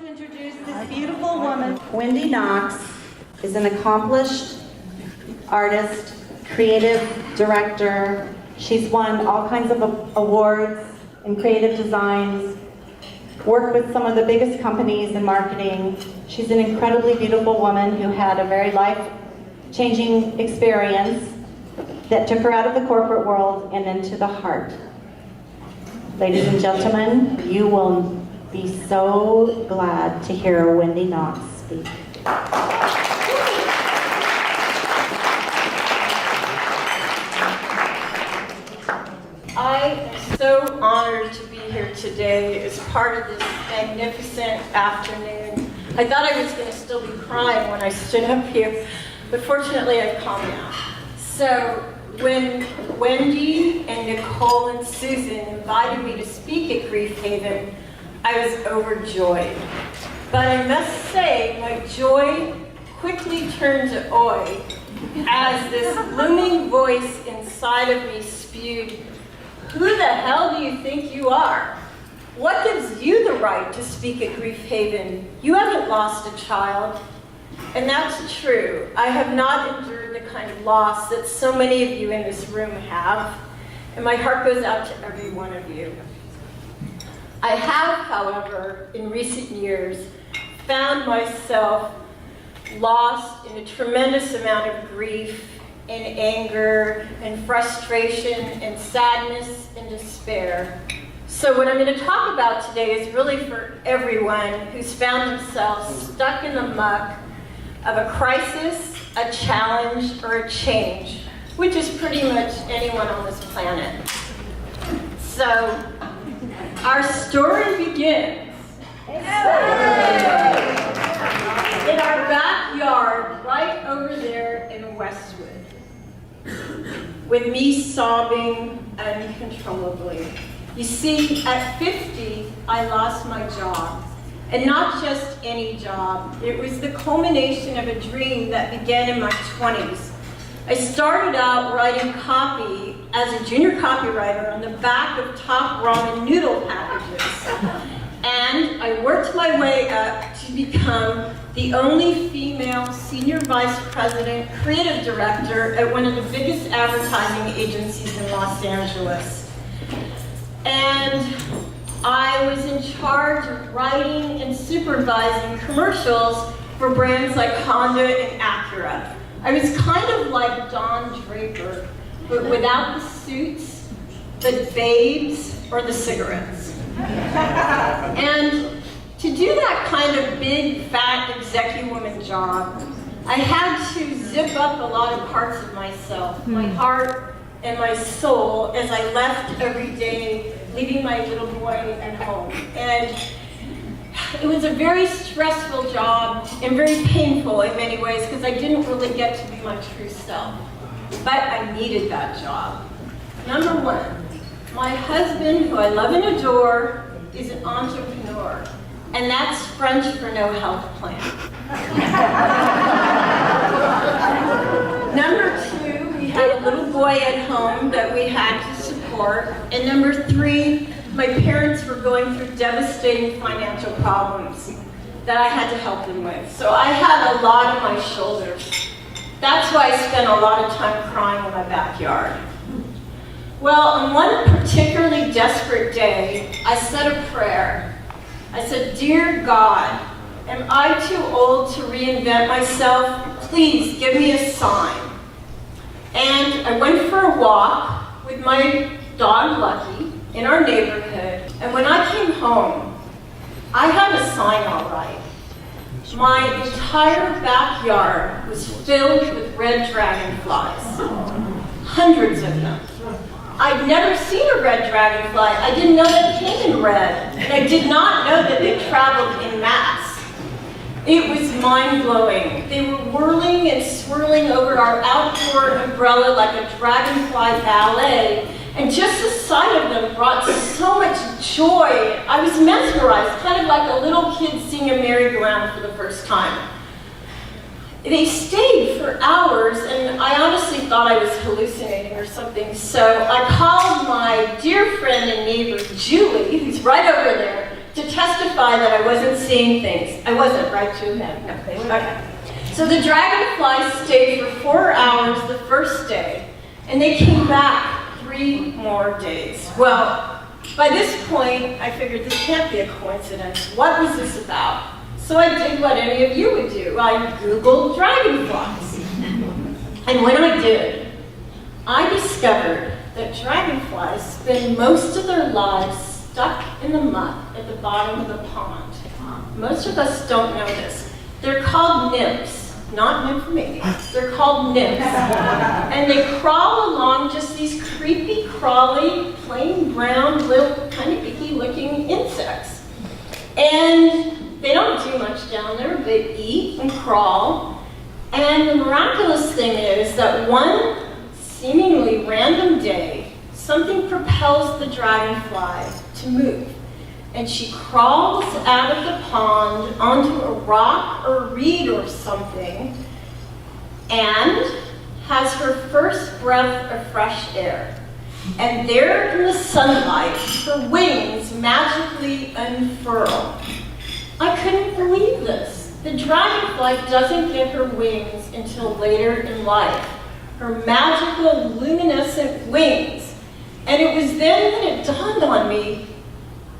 to introduce this beautiful woman. WendiKnox is an accomplished artist, creative director. She's won all kinds of awards in creative designs, worked with some of the biggest companies in marketing. She's an incredibly beautiful woman who had a very life-changing experience that took her out of the corporate world and into the heart. Ladies and gentlemen, you will be so glad to hear WendiKnox speak. I am so honored to be here today as part of this magnificent afternoon. I thought I was going to still be crying when I stood up here, but fortunately I've calmed down. So when Wendy and Nicole and Susan invited me to speak at Grief Haven, I was overjoyed. But I must say, my joy quickly turned to oi as this looming voice inside of me spewed, "Who the hell do you think you are? What gives you the right to speak at Grief Haven? You haven't lost a child." And that's true. I have not endured the kind of loss that so many of you in this room have, and my heart goes out to every one of you. I have, however, in recent years, found myself lost in a tremendous amount of grief and anger and frustration and sadness and despair. So what I'm going to talk about today is really for everyone who's found themselves stuck in the muck of a crisis, a challenge, or a change, which is pretty much anyone on this planet. So our story begins in our backyard right over there in Westwood, with me sobbing uncontrollably. You see, at 50, I lost my job. And not just any job. It was the culmination of a dream that began in my 20s. I started out writing copy as a junior copywriter on the back of top ramen noodle packages. And I worked my way up to become the only female senior vice president creative director at one of the biggest advertising agencies in Los Angeles. And I was in charge of writing and supervising commercials for brands like Honda and Acura. I was kind of like Don Draper, but without the suits, the babes, or the cigarettes. And to do that kind of big, fat, executive woman job, I had to zip up a lot of parts of myself, my heart and my soul, as I left every day, leaving my little boy at home. And it was a very stressful job and very painful in many ways because I didn't really get to be my true self. But I needed that job. Number one, my husband, who I love and adore, is an entrepreneur. And that's French for no health plan. Number two, we had a little boy at home that we had to support. And number three, my parents were going through devastating financial problems that I had to help them with. So I had a lot on my shoulders. That's why I spent a lot of time crying in my backyard. Well, on one particularly desperate day, I said a prayer. I said, "Dear God, am I too old to reinvent myself? Please give me a sign." And I went for a walk with my dog Lucky in our neighborhood. And when I came home, I had a sign all right. My entire backyard was filled with red dragonflies, hundreds of them. I'd never seen a red dragonfly. I didn't know they came in red. And I did not know that they traveled en masse. It was mind-blowing. They were whirling and swirling over our outdoor umbrella like a dragonfly ballet. And just the sight of them brought so much joy. I was mesmerized, kind of like a little kid seeing a merry-go-round for the first time. They stayed for hours, and I honestly thought I was hallucinating or something. So I called my dear friend and neighbor, Julie, who's right over there, to testify testify that I wasn't seeing things. I wasn't, right, to him? No, okay. So the dragonflies stayed for 4 hours the first day, and they came back 3 more days. Well, by this point, I figured this can't be a coincidence. What was this about? So I did what any of you would do. I Googled dragonflies. And when I did, I discovered that dragonflies spend most of their lives stuck in the muck at the bottom of the pond. Most of us don't know this. They're called nymphs, not nymphomaniacs. They're called nymphs. And they crawl along, just these creepy, crawly, plain brown, little, kind of icky looking insects. And they don't do much down there. They eat and crawl. And the miraculous thing is that one seemingly random day, something propels the dragonfly to move. And she crawls out of the pond onto a rock or reed or something and has her first breath of fresh air. And there in the sunlight, her wings magically unfurl. I couldn't believe this. The dragonfly doesn't get her wings until later in life. Her magical luminescent wings. And it was then that it dawned on me,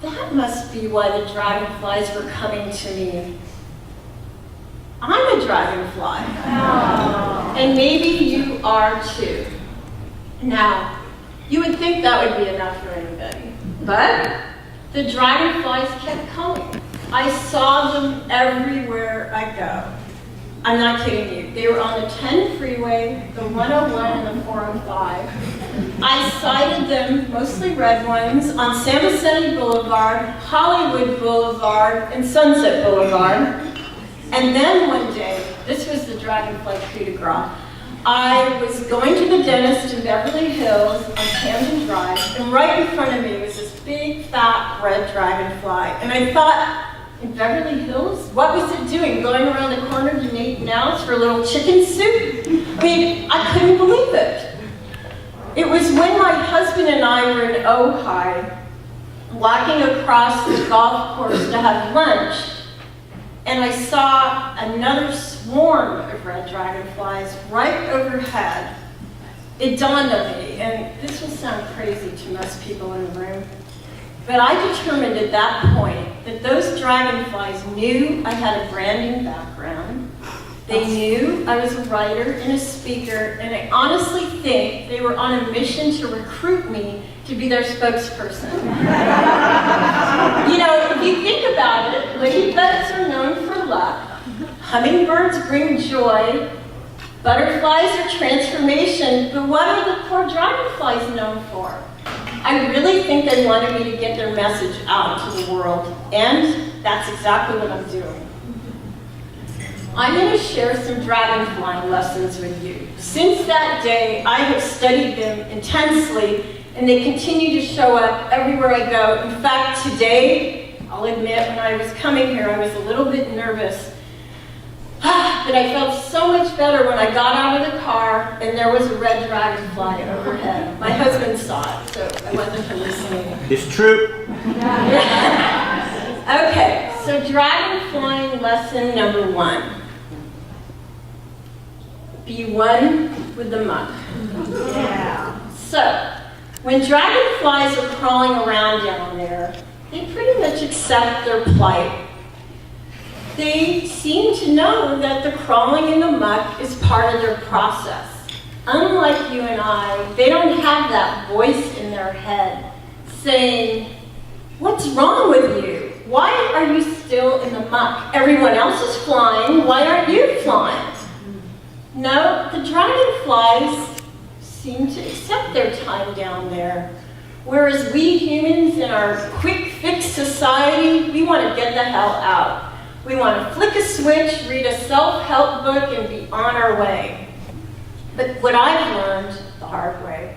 that must be why the dragonflies were coming to me. I'm a dragonfly. And maybe you are too. Now, you would think that would be enough for anybody. But the dragonflies kept coming. I saw them everywhere I go. I'm not kidding you. They were on the 10 freeway, the 101, and the 405. I sighted them, mostly red ones, on San Vicente Boulevard, Hollywood Boulevard, and Sunset Boulevard. And then one day, this was the dragonfly coup de grace, I was going to the dentist in Beverly Hills on Camden Drive, and right in front of me was this big, fat, red dragonfly. And I thought, in Beverly Hills? What was it doing? Going around the corner to Nate Now's for a little chicken soup? I mean, I couldn't believe it. It was when my husband and I were in Ojai, walking across the golf course to have lunch, and I saw another swarm of red dragonflies right overhead. It dawned on me, and this will sound crazy to most people in the room, but I determined at that point that those dragonflies knew I had a branding background. They knew I was a writer and a speaker, and I honestly think they were on a mission to recruit me to be their spokesperson. You know, if you think about it, ladybugs are known for luck, hummingbirds bring joy, butterflies are transformation, but what are the poor dragonflies known for? I really think they wanted me to get their message out to the world, and that's exactly what I'm doing. I'm going to share some dragonflying lessons with you. Since that day, I have studied them intensely, and they continue to show up everywhere I go. In fact, today, I'll admit, when I was coming here, I was a little bit nervous. But I felt so much better when I got out of the car and there was a red dragonfly overhead. My husband saw it, so I wasn't hallucinating. It's true. Okay, so dragonflying lesson number 1. Be one with the muck. Yeah. So, when dragonflies are crawling around down there, they pretty much accept their plight. They seem to know that the crawling in the muck is part of their process. Unlike you and I, they don't have that voice in their head saying, "What's wrong with you? Why are you still in the muck? Everyone else is flying, why aren't you flying?" No, the dragonflies seem to accept their time down there. Whereas we humans in our quick fix society, we want to get the hell out. We want to flick a switch, read a self-help book, and be on our way. But what I've learned the hard way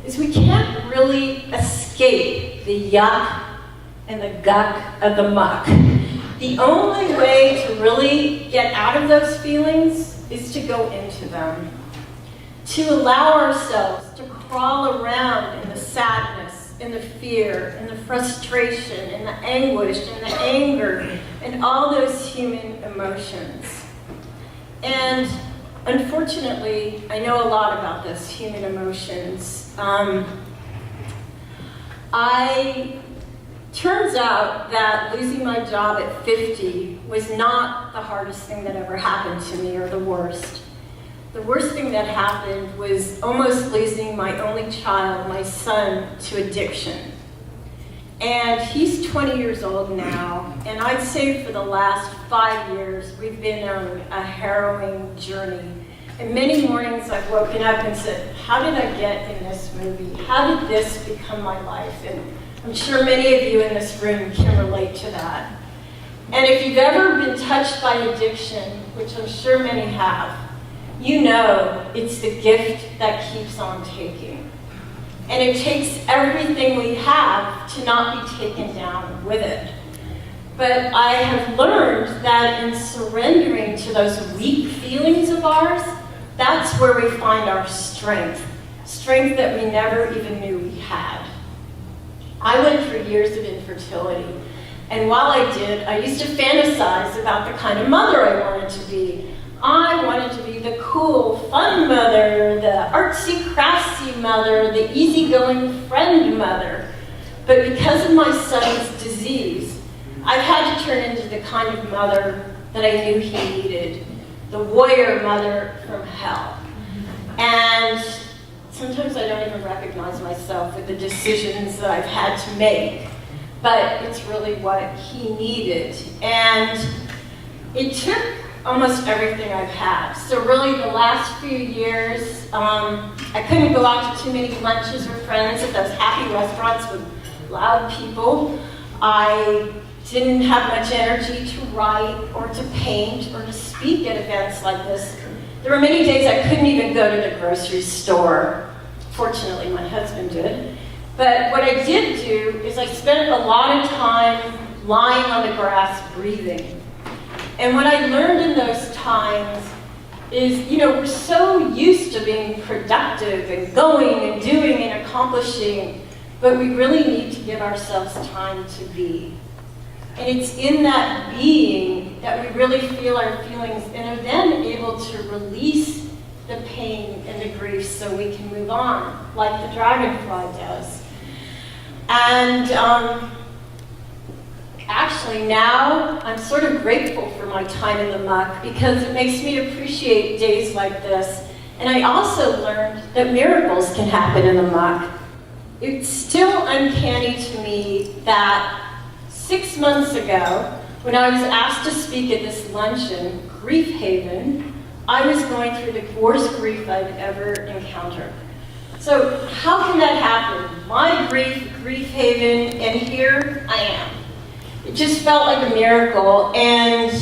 is we can't really escape the yuck and the guck of the muck. The only way to really get out of those feelings is to go into them. To allow ourselves to crawl around in the sadness and the fear and the frustration and the anguish and the anger and all those human emotions. And unfortunately, I know a lot about those human emotions. Turns out that losing my job at 50 was not the hardest thing that ever happened to me, or the worst. The worst thing that happened was almost losing my only child, my son, to addiction. And he's 20 years old now, and I'd say for the last 5 years, we've been on a harrowing journey. And many mornings I've woken up and said, how did I get in this movie? How did this become my life? And I'm sure many of you in this room can relate to that. And if you've ever been touched by addiction, which I'm sure many have, you know it's the gift that keeps on taking. And it takes everything we have to not be taken down with it. But I have learned that in surrendering to those weak feelings of ours, that's where we find our strength. Strength that we never even knew we had. I went through years of infertility. And while I did, I used to fantasize about the kind of mother I wanted to be. I wanted to be the cool, fun mother, the artsy, craftsy mother, the easygoing friend mother. But because of my son's disease, I've had to turn into the kind of mother that I knew he needed, the warrior mother from hell. And sometimes I don't even recognize myself with the decisions that I've had to make, but it's really what he needed. And it took almost everything I've had. So really the last few years, I couldn't go out to too many lunches with friends at those happy restaurants with loud people. I didn't have much energy to write or to paint or to speak at events like this. There were many days I couldn't even go to the grocery store. Fortunately, my husband did. But what I did do is I spent a lot of time lying on the grass breathing. And what I learned in those times is, we're so used to being productive and going and doing and accomplishing, but we really need to give ourselves time to be. And it's in that being that we really feel our feelings and are then able to release the pain and the grief so we can move on, like the dragonfly does. And actually now I'm sort of grateful for my time in the muck because it makes me appreciate days like this. And I also learned that miracles can happen in the muck. It's still uncanny to me that 6 months ago, when I was asked to speak at this luncheon, Grief Haven, I was going through the worst grief I'd ever encountered. So how can that happen? My grief, Grief Haven, and here I am. It just felt like a miracle, and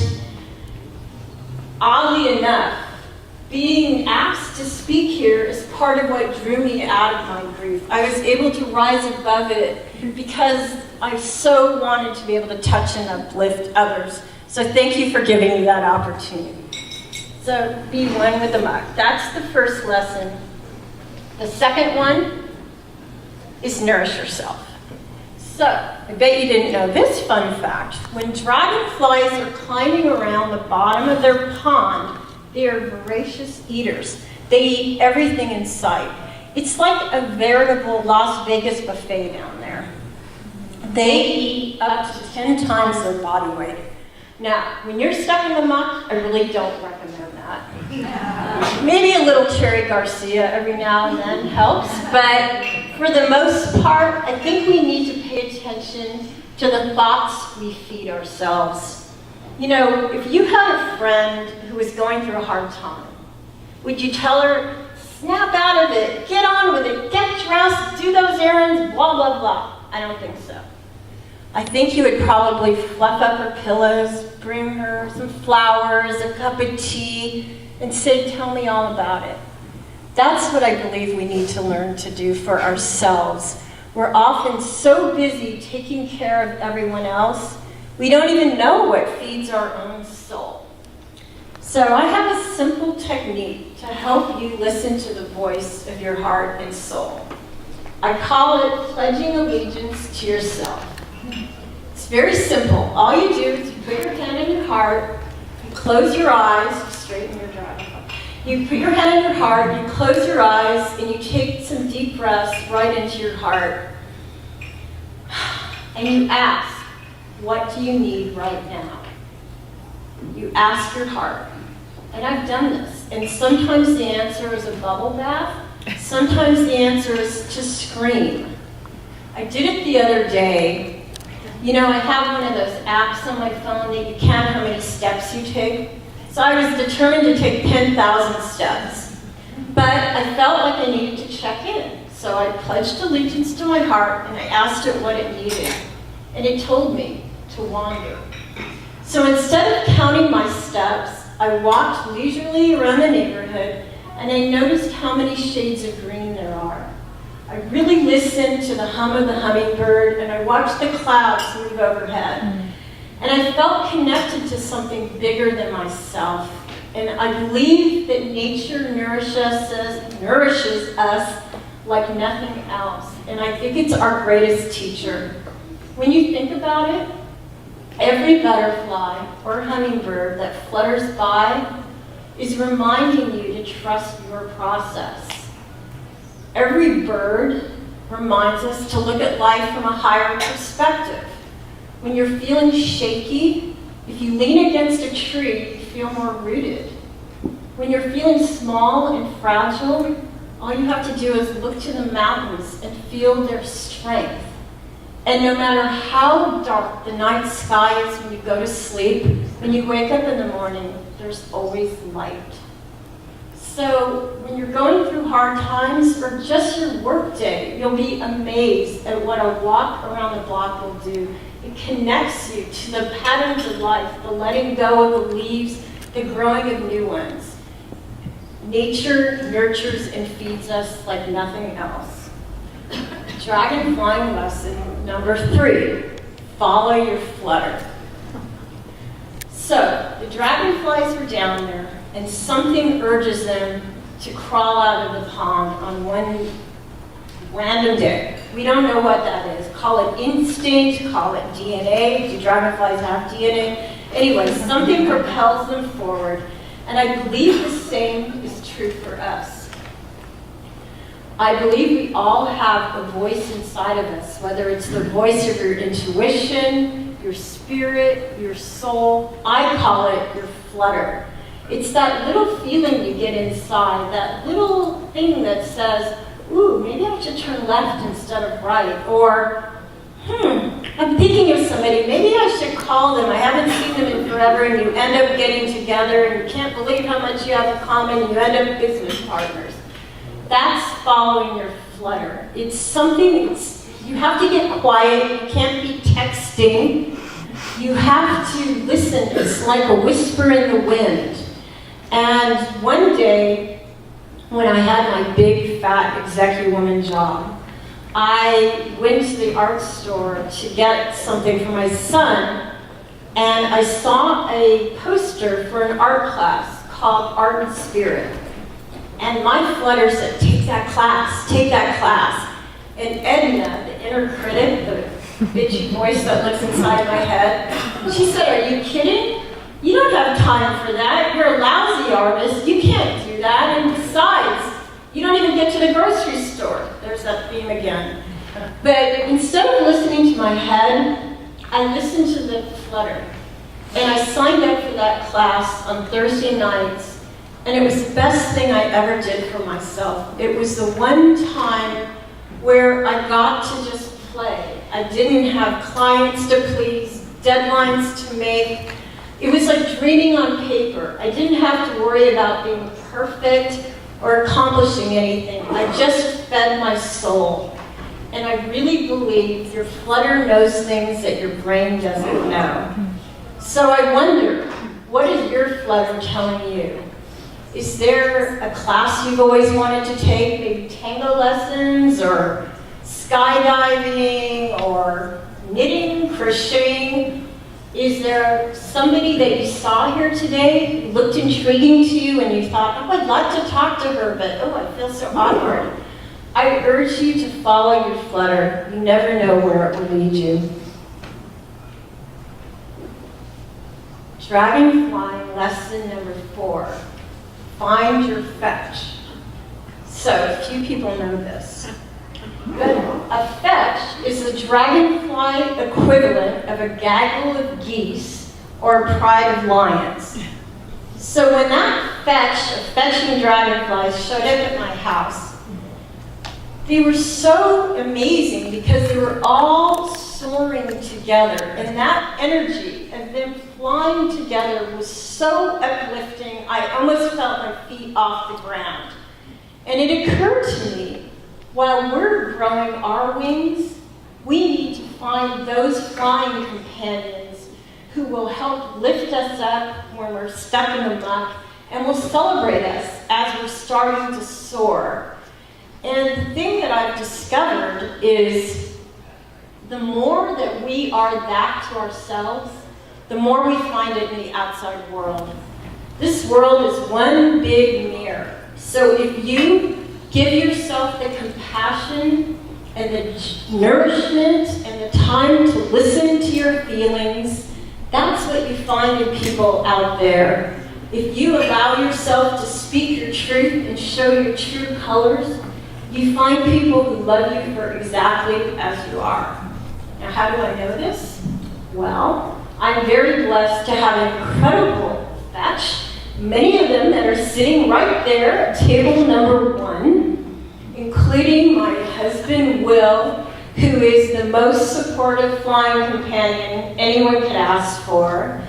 oddly enough, being asked to speak here is part of what drew me out of my grief. I was able to rise above it because I so wanted to be able to touch and uplift others. So thank you for giving me that opportunity. So be one with the muck. That's the first lesson. The second one is nourish yourself. So, I bet you didn't know this fun fact. When dragonflies are climbing around the bottom of their pond, they are voracious eaters. They eat everything in sight. It's like a veritable Las Vegas buffet down there. They eat up to 10 times their body weight. Now, when you're stuck in the muck, I really don't recommend that. Maybe a little Cherry Garcia every now and then helps, but for the most part, I think we need to pay attention to the thoughts we feed ourselves. If you had a friend who was going through a hard time, would you tell her, snap out of it, get on with it, get dressed, do those errands, blah, blah, blah? I don't think so. I think you would probably fluff up her pillows, bring her some flowers, a cup of tea, and say, tell me all about it. That's what I believe we need to learn to do for ourselves. We're often so busy taking care of everyone else, we don't even know what feeds our own soul. So I have a simple technique to help you listen to the voice of your heart and soul. I call it pledging allegiance to yourself. It's very simple. All you do is you put your hand in your heart, you close your eyes, straighten your driveway. You put your hand in your heart, you close your eyes, and you take some deep breaths right into your heart. And you ask, what do you need right now? You ask your heart. And I've done this. And sometimes the answer is a bubble bath. Sometimes the answer is to scream. I did it the other day. You know, I have one of those apps on my phone that you count how many steps you take. So I was determined to take 10,000 steps. But I felt like I needed to check in. So I pledged allegiance to my heart and I asked it what it needed. And it told me to wander. So instead of counting my steps, I walked leisurely around the neighborhood and I noticed how many shades of green there are. I really listened to the hum of the hummingbird and I watched the clouds move overhead. And I felt connected to something bigger than myself. And I believe that nature nourishes us like nothing else. And I think it's our greatest teacher. When you think about it, every butterfly or hummingbird that flutters by is reminding you to trust your process. Every bird reminds us to look at life from a higher perspective. When you're feeling shaky, if you lean against a tree, you feel more rooted. When you're feeling small and fragile, all you have to do is look to the mountains and feel their strength. And no matter how dark the night sky is when you go to sleep, when you wake up in the morning, there's always light. So when you're going through hard times or just your work day, you'll be amazed at what a walk around the block will do. It connects you to the patterns of life, the letting go of the leaves, the growing of new ones. Nature nurtures and feeds us like nothing else. Dragon flying lesson number 3, follow your flutter. So the dragonflies are down there and something urges them to crawl out of the pond on one random day. We don't know what that is. Call it instinct, call it DNA. Do dragonflies have DNA? Anyway, something propels them forward. And I believe the same is true for us. I believe we all have a voice inside of us, whether it's the voice of your intuition, your spirit, your soul. I call it your flutter. It's that little feeling you get inside, that little thing that says, ooh, maybe I should turn left instead of right, or, I'm thinking of somebody, maybe I should call them, I haven't seen them in forever, and you end up getting together, and you can't believe how much you have in common, and you end up business partners. That's following your flutter. It's something, you have to get quiet, you can't be texting, you have to listen, it's like a whisper in the wind. And one day, when I had my big, fat executive woman job, I went to the art store to get something for my son, and I saw a poster for an art class called Art and Spirit. And my flutter said, take that class, take that class. And Edna, the inner critic, the bitchy voice that lives inside my head, she said, are you kidding? You don't have time for that. You're a lousy artist. You can't do that. And besides, you don't even get to the grocery store. There's that theme again. But instead of listening to my head, I listened to the flutter. And I signed up for that class on Thursday nights. And it was the best thing I ever did for myself. It was the one time where I got to just play. I didn't have clients to please, deadlines to make. It was like dreaming on paper. I didn't have to worry about being perfect or accomplishing anything. I just fed my soul. And I really believe your flutter knows things that your brain doesn't know. So I wonder, what is your flutter telling you? Is there a class you've always wanted to take, maybe tango lessons or skydiving or knitting, crocheting? Is there somebody that you saw here today who looked intriguing to you and you thought, oh, I'd like to talk to her, but oh, I feel so awkward? I urge you to follow your flutter. You never know where it will lead you. Dragon flying lesson number 4. Find your fetch. So, few people know this. But a fetch is the dragonfly equivalent of a gaggle of geese or a pride of lions. So when that fetching dragonflies showed up at my house, they were so amazing because they were all soaring together. And that energy of them flying together was so uplifting, I almost felt my feet off the ground. And it occurred to me, while we're growing our wings, we need to find those flying companions who will help lift us up when we're stuck in the muck and will celebrate us as we're starting to soar. And the thing that I've discovered is the more that we are that to ourselves, the more we find it in the outside world. This world is one big mirror. So if you give yourself the compassion and the nourishment and the time to listen to your feelings, that's what you find in people out there. If you allow yourself to speak your truth and show your true colors, you find people who love you for exactly as you are. Now, how do I know this? Well, I'm very blessed to have an incredible fetch, many of them that are sitting right there at table number 1, including my husband, Will, who is the most supportive flying companion anyone could ask for,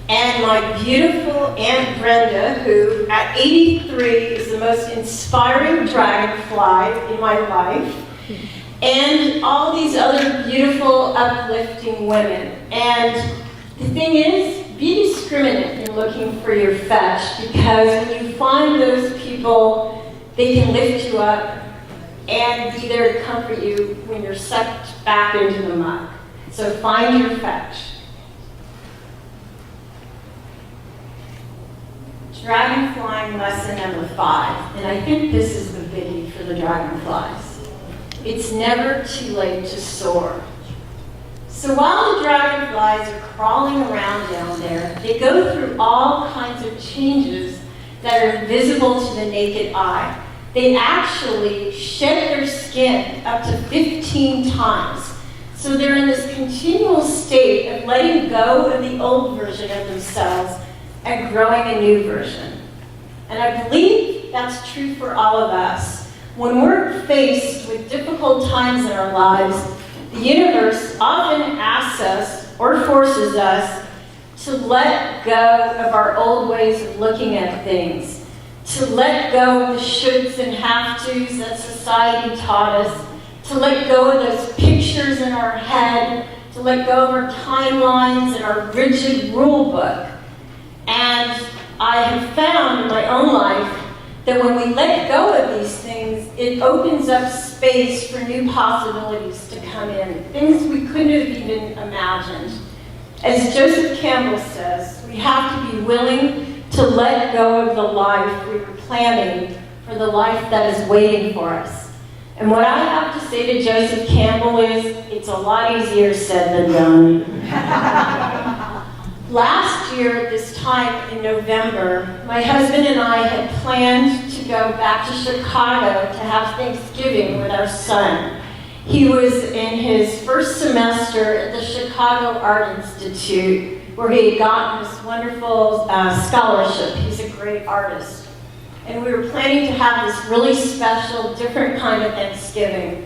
and my beautiful Aunt Brenda, who at 83 is the most inspiring dragonfly in my life, and all these other beautiful, uplifting women. And the thing is, be discriminate in looking for your fetch, because when you find those people, they can lift you up and be there to comfort you when you're sucked back into the muck. So find your fetch. Dragon flying lesson number 5, and I think this is the biggie for the dragonflies. It's never too late to soar. So while the dragonflies are crawling around down there, they go through all kinds of changes that are invisible to the naked eye. They actually shed their skin up to 15 times. So they're in this continual state of letting go of the old version of themselves and growing a new version. And I believe that's true for all of us. When we're faced with difficult times in our lives, the universe often asks us or forces us to let go of our old ways of looking at things, to let go of the shoulds and have-tos that society taught us, to let go of those pictures in our head, to let go of our timelines and our rigid rule book. And I have found in my own life that when we let go of these things, it opens up space for new possibilities to come in, things we couldn't have even imagined. As Joseph Campbell says, we have to be willing to let go of the life we were planning for the life that is waiting for us. And what I have to say to Joseph Campbell is, it's a lot easier said than done. Last year at this time in November, my husband and I had planned to go back to Chicago to have Thanksgiving with our son. He was in his first semester at the Chicago Art Institute, where he had gotten this wonderful scholarship. He's a great artist. And we were planning to have this really special, different kind of Thanksgiving.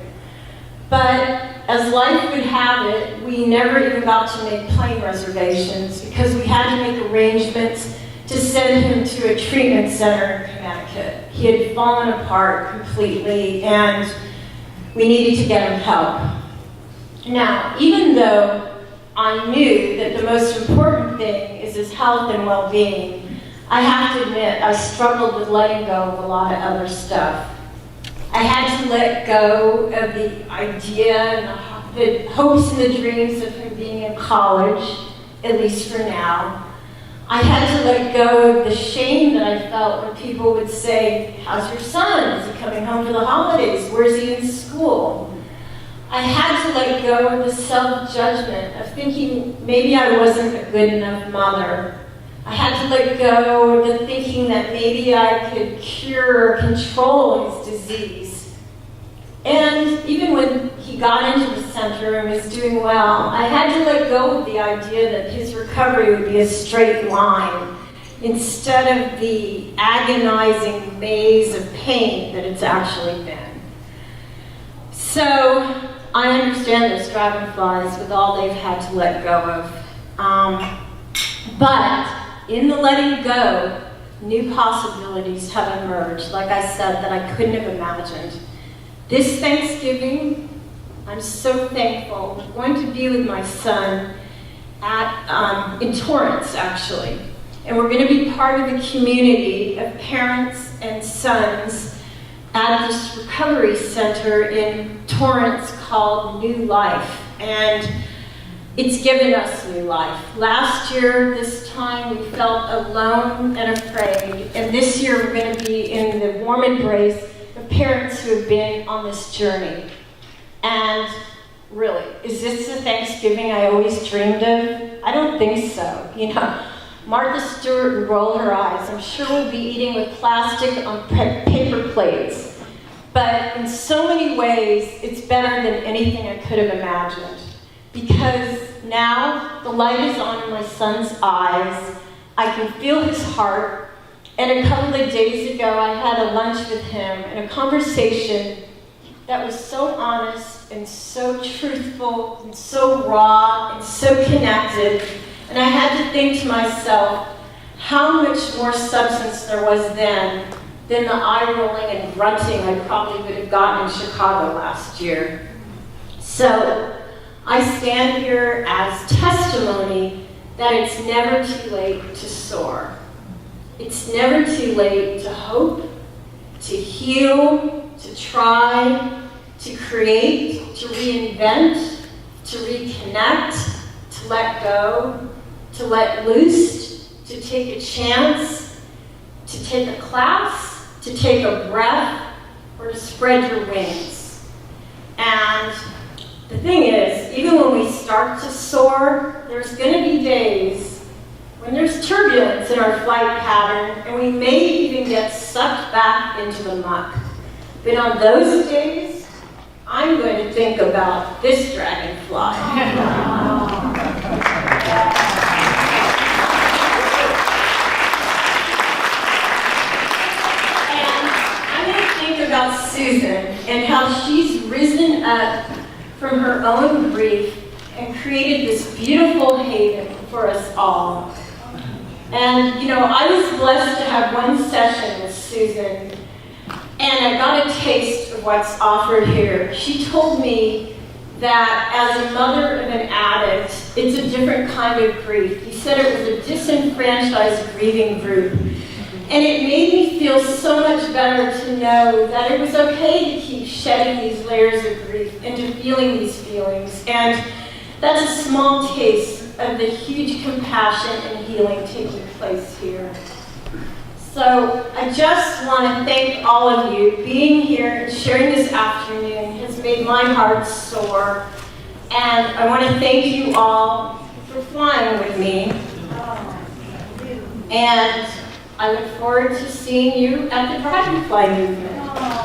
But as life would have it, we never even got to make plane reservations because we had to make arrangements to send him to a treatment center in Connecticut. He had fallen apart completely, and we needed to get him help. Now, even though I knew that the most important thing is his health and well-being, I have to admit I struggled with letting go of a lot of other stuff. I had to let go of the idea and the hopes and the dreams of him being in college, at least for now. I had to let go of the shame that I felt when people would say, how's your son? Is he coming home for the holidays? Where's he in school? I had to let go of the self-judgment of thinking maybe I wasn't a good enough mother. I had to let go of the thinking that maybe I could cure or control his disease. And even when he got into the center and was doing well, I had to let go of the idea that his recovery would be a straight line instead of the agonizing maze of pain that it's actually been. So I understand those dragonflies with all they've had to let go of. But in the letting go, new possibilities have emerged, like I said, that I couldn't have imagined. This Thanksgiving, I'm so thankful. I'm going to be with my son in Torrance, actually. And we're going to be part of a community of parents and sons at this recovery center in Torrance called New Life. And it's given us new life. Last year, this time, we felt alone and afraid. And this year, we're going to be in the warm embrace of parents who have been on this journey. And really, is this the Thanksgiving I always dreamed of? I don't think so. You know, Martha Stewart would roll her eyes. I'm sure we'll be eating with plastic on paper plates. But in so many ways, it's better than anything I could have imagined. Because now the light is on in my son's eyes. I can feel his heart. And a couple of days ago, I had a lunch with him and a conversation that was so honest and so truthful and so raw and so connected. And I had to think to myself how much more substance there was then than the eye-rolling and grunting I probably would have gotten in Chicago last year. So I stand here as testimony that it's never too late to soar. It's never too late to hope, to heal, to try, to create, to reinvent, to reconnect, to let go, to let loose, to take a chance, to take a class, to take a breath, or to spread your wings. And the thing is, even when we start to soar, there's going to be days when there's turbulence in our flight pattern, and we may even get sucked back into the muck. But on those days, I'm going to think about this dragonfly. And I'm going to think about Susan and how she's risen up from her own grief and created this beautiful haven for us all. And, you know, I was blessed to have one session with Susan, and I got a taste of what's offered here. She told me that as a mother of an addict, it's a different kind of grief. He said it was a disenfranchised grieving group. And it made me feel so much better to know that it was okay to keep shedding these layers of grief and to feeling these feelings. And that's a small taste of the huge compassion and healing taking place here. So I just want to thank all of you. Being here and sharing this afternoon has made my heart soar. And I want to thank you all for flying with me. And I look forward to seeing you at the Dragonfly Movement.